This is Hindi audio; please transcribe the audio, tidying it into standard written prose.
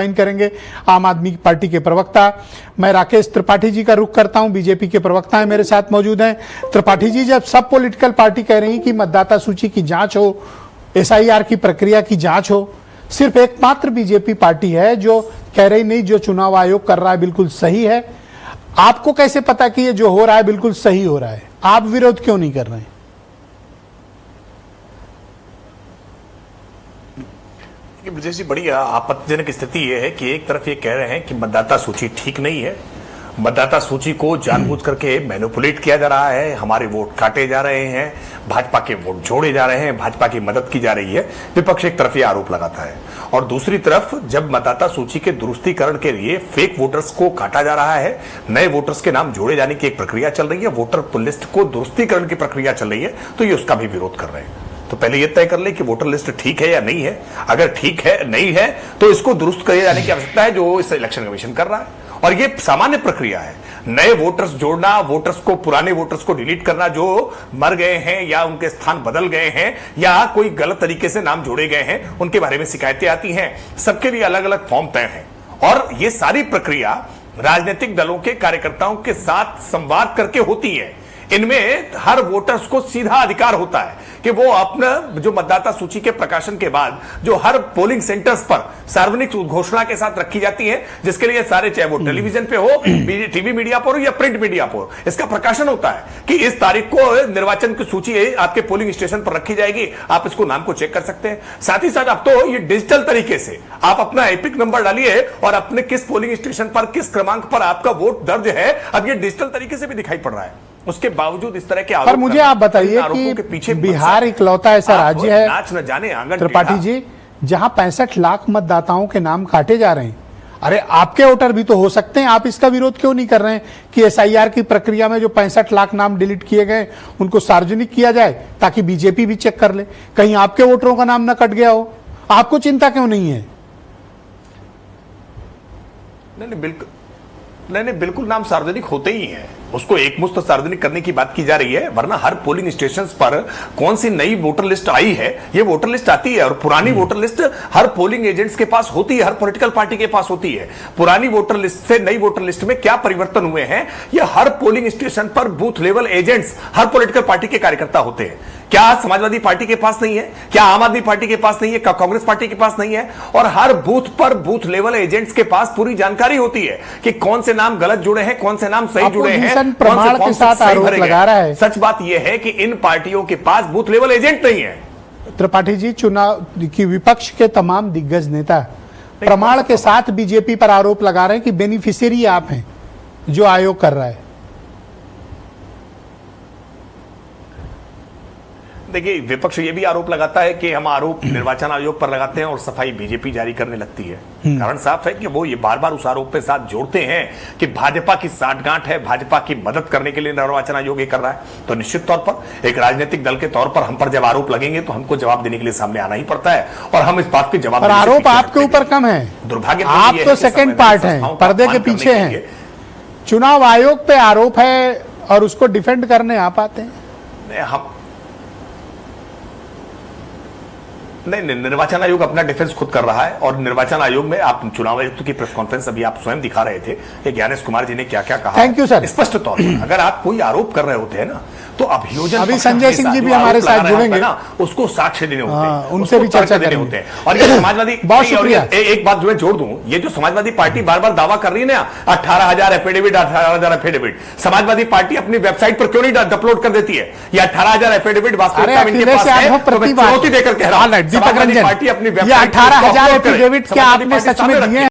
करेंगे आम आदमी पार्टी के प्रवक्ता। मैं राकेश त्रिपाठी जी का रुख करता हूं, बीजेपी के प्रवक्ता हैं मेरे साथ मौजूद हैं। त्रिपाठी जी, जब सब पॉलिटिकल पार्टी कह रही कि मतदाता सूची की जांच हो, एसआईआर की प्रक्रिया की जांच हो, सिर्फ एकमात्र बीजेपी पार्टी है जो कह रही नहीं, जो चुनाव आयोग कर रहा है बिल्कुल सही है। आपको कैसे पता कि ये जो हो रहा है बिल्कुल सही हो रहा है? आप विरोध क्यों नहीं कर रहे हैं? ब्रजेश जी, बड़ी आपत्तिजनक स्थिति यह है कि एक तरफ ये कह रहे हैं कि मतदाता सूची ठीक नहीं है, मतदाता सूची को जानबूझ करके मैनिपुलेट किया जा रहा है, हमारे वोट काटे जा रहे हैं, भाजपा के वोट जोड़े जा रहे हैं, भाजपा की मदद की जा रही है। विपक्ष एक तरफ ये आरोप लगाता है और दूसरी तरफ जब मतदाता सूची के दुरुस्तीकरण के लिए फेक वोटर्स को काटा जा रहा है, नए वोटर्स के नाम जोड़े जाने की एक प्रक्रिया चल रही है, वोटर लिस्ट को दुरुस्तीकरण की प्रक्रिया चल रही है, तो ये उसका भी विरोध कर रहे हैं। तो पहले यह तय कर ले कि वोटर लिस्ट ठीक है या नहीं है। अगर ठीक है नहीं है तो इसको दुरुस्त किए जाने की आवश्यकता है, जो इस इलेक्शन कमीशन कर रहा है। और यह सामान्य प्रक्रिया है, नए वोटर्स जोड़ना, वोटर्स को, पुराने वोटर्स को डिलीट करना जो मर गए हैं या उनके स्थान बदल गए हैं या कोई गलत तरीके से नाम जोड़े गए हैं, उनके बारे में शिकायतें आती हैं। सबके लिए अलग अलग फॉर्म तय हैं और यह सारी प्रक्रिया राजनीतिक दलों के कार्यकर्ताओं के साथ संवाद करके होती है। इनमें हर वोटर्स को सीधा अधिकार होता है कि वो अपना जो मतदाता सूची के प्रकाशन के बाद जो हर पोलिंग सेंटर्स पर सार्वजनिक घोषणा के साथ रखी जाती है, जिसके लिए सारे, चाहे वो टेलीविजन पे हो, टीवी मीडिया पर हो या प्रिंट मीडिया पर, इसका प्रकाशन होता है कि इस तारीख को निर्वाचन की सूची आपके पोलिंग स्टेशन पर रखी जाएगी, आप इसको नाम को चेक कर सकते हैं। साथ ही साथ अब तो ये डिजिटल तरीके से आप अपना एपिक नंबर डालिए और अपने किस पोलिंग स्टेशन पर किस क्रमांक पर आपका वोट दर्ज है, अब ये डिजिटल तरीके से भी दिखाई पड़ रहा है। उसके बावजूद इस तरह के आरोप, पर मुझे आप बताइए कि पीछे बिहार इकलौता ऐसा राज्य है, नाच न जाने आंगन, त्रिपाठी जी, जहां 65 लाख मतदाताओं के नाम काटे जा रहे हैं। अरे आपके वोटर भी तो हो सकते हैं, आप इसका विरोध क्यों नहीं कर रहे हैं कि एसआईआर की प्रक्रिया में जो 65 लाख नाम डिलीट किए गए उनको सार्वजनिक किया जाए, ताकि बीजेपी भी चेक कर ले कहीं आपके वोटरों का नाम ना कट गया हो? आपको चिंता क्यों नहीं है? नहीं, बिल्कुल नाम सार्वजनिक होते ही हैं, उसको एकमुश्त सार्वजनिक करने की बात की जा रही है। वरना हर पोलिंग स्टेशंस पर कौन सी नई वोटर लिस्ट आई है, ये वोटर लिस्ट आती है और पुरानी वोटर लिस्ट हर पोलिंग एजेंट्स के पास होती है, हर पॉलिटिकल पार्टी के पास होती है। पुरानी वोटर लिस्ट से नई वोटर लिस्ट में क्या परिवर्तन हुए हैं, ये हर पोलिंग स्टेशन पर बूथ लेवल एजेंट्स हर पॉलिटिकल पार्टी के कार्यकर्ता होते हैं। क्या समाजवादी पार्टी के पास नहीं है? क्या आम आदमी पार्टी के पास नहीं है? क्या कांग्रेस पार्टी के पास नहीं है? और हर बूथ पर बूथ लेवल एजेंट्स के पास पूरी जानकारी होती है कि कौन से नाम गलत जुड़े हैं, कौन से नाम सही जुड़े हैं, प्रमाण के साथ आरोप लगा रहा है। सच बात यह है कि इन पार्टियों के पास बूथ लेवल एजेंट नहीं है। त्रिपाठी जी, चुनाव की विपक्ष के तमाम दिग्गज नेता प्रमाण के साथ बीजेपी पर आरोप लगा रहे हैं कि बेनिफिशियरी आप हैं जो आयोग कर रहा है। देखिए, विपक्ष ये भी आरोप लगाता है कि हम आरोप निर्वाचन आयोग पर लगाते हैं और सफाई बीजेपी जारी करने लगती है। कारण साफ है कि वो ये बार बार उस आरोप पे साथ जोड़ते हैं कि भाजपा की साठगांठ है, भाजपा की मदद करने के लिए निर्वाचन आयोग ये कर रहा है। तो निश्चित तौर पर एक राजनीतिक दल के तौर पर हम पर जब आरोप लगेंगे तो हमको जवाब देने के लिए सामने आना ही पड़ता है और हम इस बात के जवाब। और आरोप आपके ऊपर कम है, दुर्भाग्य आप तो सेकेंड पार्ट है, पर्दे के पीछे हैं। चुनाव आयोग पे आरोप है और उसको डिफेंड करने आप आते हैं। हम नहीं, निर्वाचन आयोग अपना डिफेंस खुद कर रहा है और निर्वाचन आयोग में आप चुनाव आयुक्त की प्रेस कॉन्फ्रेंस अभी आप स्वयं दिखा रहे थे कि ज्ञानेश कुमार जी ने क्या क्या कहा। Thank you sir. स्पष्ट तौर पर अगर आप कोई आरोप कर रहे होते हैं ना, तो अभियोजन अभी संजय सिंह जी भी हमारे साथ जुड़ेंगे ना, उसको साक्ष्य देने होते हैं, उनसे भी चर्चा करनी होते हैं। और ये समाजवादी, बहुत शुक्रिया। एक बात जो मैं जोड़ दूं, ये जो समाजवादी पार्टी बार बार दावा कर रही है ना 18,000 एफिडेविट, 18,000 एफिडेविट, समाजवादी पार्टी अपनी वेबसाइट पर क्यों नहीं अपलोड कर देती है? ये 18,000 एफिडेविट वास्तविकता में इनके पास है, चुनौती देकर कह रहा हूं, दीपक रंजन, पार्टी अपनी 18,000 एफिडेविट क्या आपने सच में दिए?